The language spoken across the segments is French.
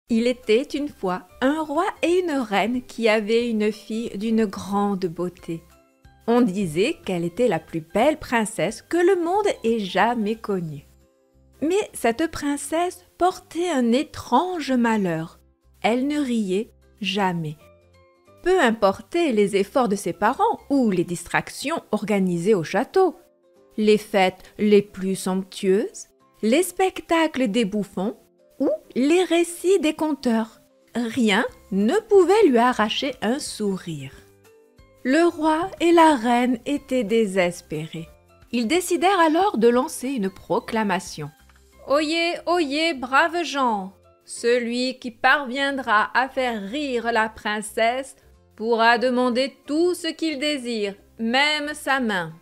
Il était une fois un roi et une reine qui avaient une fille d'une grande beauté. On disait qu'elle était la plus belle princesse que le monde ait jamais connue. Mais cette princesse portait un étrange malheur. Elle ne riait jamais. Peu importaient les efforts de ses parents ou les distractions organisées au château, les fêtes les plus somptueuses, les spectacles des bouffons ou les récits des conteurs. Rien ne pouvait lui arracher un sourire. Le roi et la reine étaient désespérés. Ils décidèrent alors de lancer une proclamation. « Oyez, oyez, braves gens! Celui qui parviendra à faire rire la princesse pourra demander tout ce qu'il désire, même sa main. »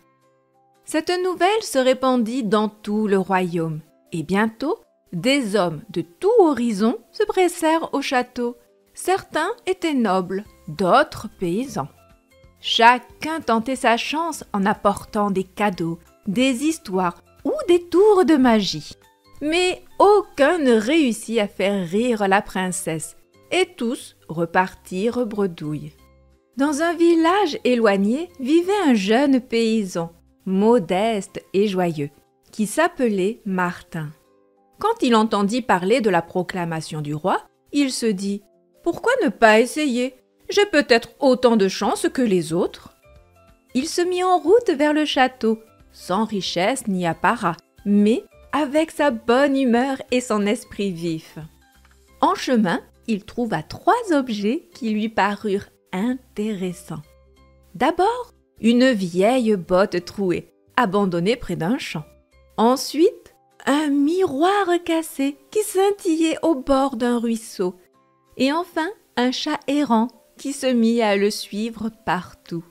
Cette nouvelle se répandit dans tout le royaume, et bientôt, des hommes de tout horizon se pressèrent au château. Certains étaient nobles, d'autres paysans. Chacun tentait sa chance en apportant des cadeaux, des histoires ou des tours de magie. Mais aucun ne réussit à faire rire la princesse, et tous repartirent bredouilles. Dans un village éloigné vivait un jeune paysan, modeste et joyeux, qui s'appelait Martin. Quand il entendit parler de la proclamation du roi, il se dit « Pourquoi ne pas essayer ? J'ai peut-être autant de chance que les autres. » Il se mit en route vers le château, sans richesse ni apparat, mais avec sa bonne humeur et son esprit vif. En chemin, il trouva 3 objets qui lui parurent intéressants. D'abord, une vieille botte trouée, abandonnée près d'un champ. Ensuite, un miroir cassé qui scintillait au bord d'un ruisseau. Et enfin, un chat errant qui se mit à le suivre partout.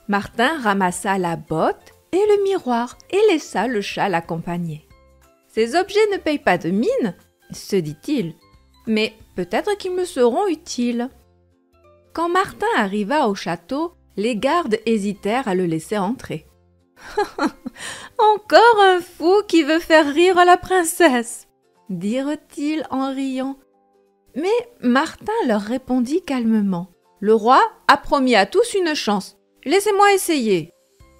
Martin ramassa la botte et le miroir et laissa le chat l'accompagner. « Ces objets ne payent pas de mine, » se dit-il, « mais peut-être qu'ils me seront utiles. » Quand Martin arriva au château, les gardes hésitèrent à le laisser entrer. « Encore un fou qui veut faire rire la princesse !» dirent-ils en riant. Mais Martin leur répondit calmement. « Le roi a promis à tous une chance. Laissez-moi essayer. »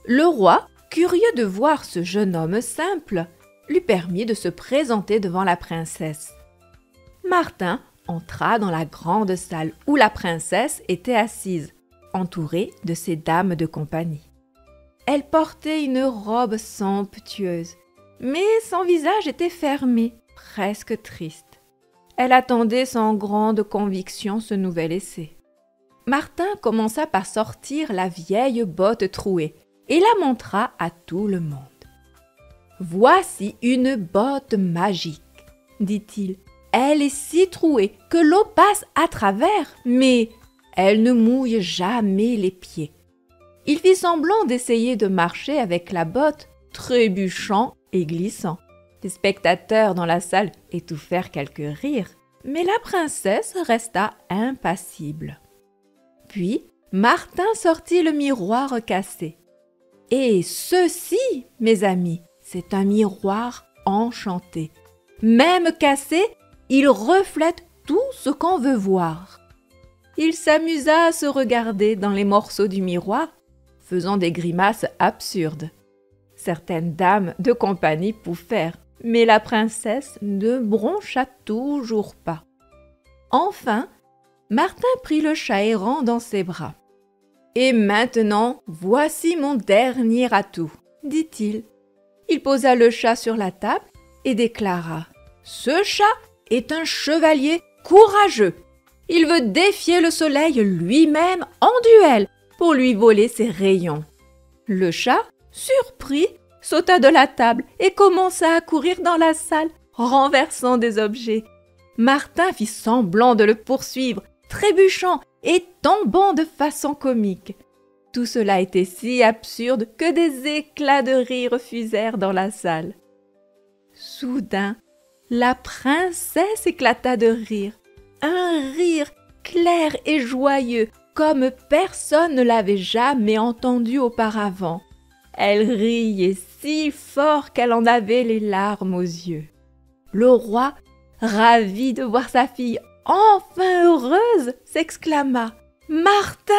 Le roi, curieux de voir ce jeune homme simple, lui permit de se présenter devant la princesse. Martin entra dans la grande salle où la princesse était assise, entourée de ses dames de compagnie. Elle portait une robe somptueuse, mais son visage était fermé, presque triste. Elle attendait sans grande conviction ce nouvel essai. Martin commença par sortir la vieille botte trouée et la montra à tout le monde. « Voici une botte magique, dit-il. Elle est si trouée que l'eau passe à travers, mais elle ne mouille jamais les pieds. » Il fit semblant d'essayer de marcher avec la botte, trébuchant et glissant. Les spectateurs dans la salle étouffèrent quelques rires, mais la princesse resta impassible. Puis, Martin sortit le miroir cassé. Et ceci, mes amis, c'est un miroir enchanté. Même cassé, il reflète tout ce qu'on veut voir. Il s'amusa à se regarder dans les morceaux du miroir, faisant des grimaces absurdes. Certaines dames de compagnie pouffèrent, mais la princesse ne broncha toujours pas. Enfin, Martin prit le chat errant dans ses bras. « Et maintenant, voici mon dernier atout, » dit-il. Il posa le chat sur la table et déclara « Ce chat est un chevalier courageux. Il veut défier le soleil lui-même en duel pour lui voler ses rayons. » Le chat, surpris, sauta de la table et commença à courir dans la salle, renversant des objets. Martin fit semblant de le poursuivre, trébuchant et tombant de façon comique. Tout cela était si absurde que des éclats de rire fusèrent dans la salle. Soudain, la princesse éclata de rire. Un rire clair et joyeux, comme personne ne l'avait jamais entendu auparavant. Elle riait si fort qu'elle en avait les larmes aux yeux. Le roi Ravi de voir sa fille enfin heureuse, s'exclama: « Martin,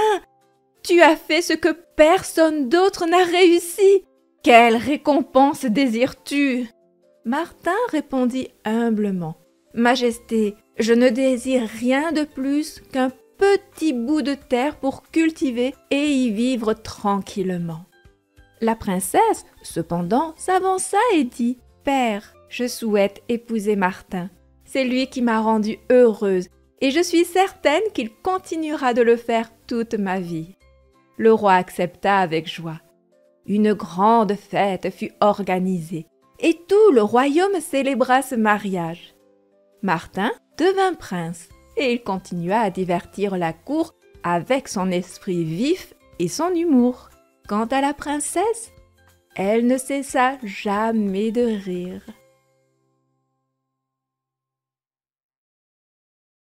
tu as fait ce que personne d'autre n'a réussi. Quelle récompense désires-tu » Martin répondit humblement: « Majesté, je ne désire rien de plus qu'un petit bout de terre pour cultiver et y vivre tranquillement. » La princesse, cependant, s'avança et dit: « Père, je souhaite épouser Martin. C'est lui qui m'a rendue heureuse et je suis certaine qu'il continuera de le faire toute ma vie. » Le roi accepta avec joie. Une grande fête fut organisée et tout le royaume célébra ce mariage. Martin devint prince et il continua à divertir la cour avec son esprit vif et son humour. Quant à la princesse, elle ne cessa jamais de rire.